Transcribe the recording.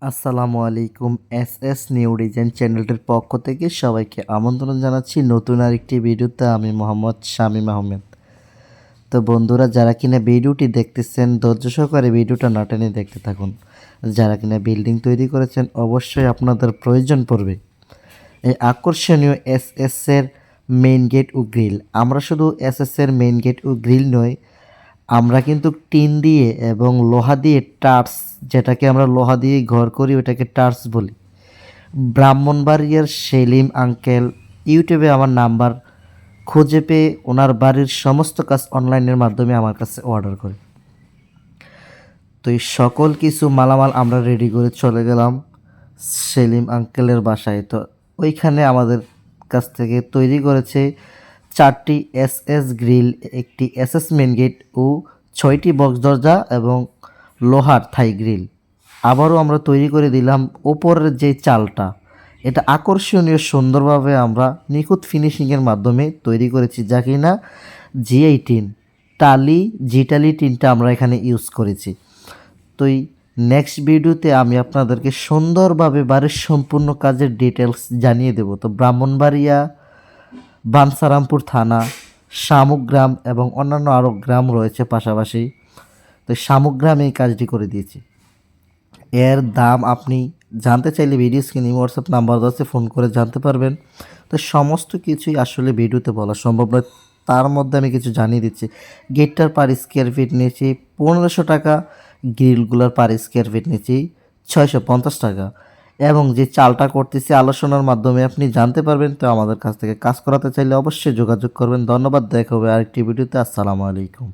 আসসালামু আলাইকুম। S new design চ্যানেলটির পক্ষ থেকে সবাইকে আমন্ত্রণ জানাচ্ছি নতুন আরেকটি ভিডিওতে। আমি মোহাম্মদ শামীম আহমেদ। তো বন্ধুরা, যারা কিনা ভিডিওটি দেখতেছেন ধৈর্য সহকারে ভিডিওটা না টেনে দেখতে থাকুন। যারা কিনা বিল্ডিং তৈরি করেছেন অবশ্যই আপনাদের প্রয়োজন পড়বে এই আকর্ষণীয় এর মেইন গেট ও গ্রিল। আমরা শুধু এর মেইন গেট ও গ্রিল নয়, আমরা কিন্তু টিন দিয়ে এবং লোহা দিয়ে টার্স, যেটাকে আমরা লোহা দিয়ে ঘর করি ওটাকে টার্স বলি। ব্রাহ্মণবাড়িয়ার সেলিম আঙ্কেল, ইউটিউবে আমার নাম্বার খুঁজে পেয়ে ওনার বাড়ির সমস্ত কাজ অনলাইনের মাধ্যমে আমার কাছে অর্ডার করে। তো এই সকল কিছু মালামাল আমরা রেডি করে চলে গেলাম সেলিম আঙ্কেলের বাসায়। তো ওইখানে আমাদের কাছ থেকে তৈরি করেছে 4টি গ্রিল, একটি মেন গেট ও 6টি বক্স দরজা এবং লোহার থাই গ্রিল। আবারও আমরা তৈরি করে দিলাম ওপরের যে চালটা, এটা আকর্ষণীয় সুন্দরভাবে আমরা নিখুঁত ফিনিশিংয়ের মাধ্যমে তৈরি করেছি, যা কিনা জিআই টিন, জিটালি টিনটা আমরা এখানে ইউজ করেছি। তো এই নেক্সট ভিডিওতে আমি আপনাদেরকে সুন্দরভাবে বাড়ির সম্পূর্ণ কাজের ডিটেলস জানিয়ে দেব। তো ব্রাহ্মণবাড়িয়া, বানসারামপুর থানা, শামুকগ্রাম এবং অন্যান্য আরও গ্রাম রয়েছে পাশাপাশি। তো শামুকগ্রামে এই কাজটি করে দিয়েছি। এর দাম আপনি জানতে চাইলে ভিডিও স্ক্রিনে হোয়াটসঅ্যাপ নাম্বার আছে, ফোন করে জানতে পারবেন। তো সমস্ত কিছুই আসলে ভিডিওতে বলা সম্ভব নয়, তার মধ্যে আমি কিছু জানিয়ে দিচ্ছি। গেটটার পার স্কোয়ার ফিট নিয়েছি 1500 টাকা, গ্রিলগুলোর পার স্কোয়ার ফিট নিয়েছি 650 টাকা। এবং যে চালটা করতেছি আলোচনার মাধ্যমে আপনি জানতে পারবেন। তো আমাদের কাছ থেকে কাজ করাতে চাইলে অবশ্যই যোগাযোগ করবেন। ধন্যবাদ, দেখা হবে আরেকটি ভিডিওতে। আসসালামু আলাইকুম।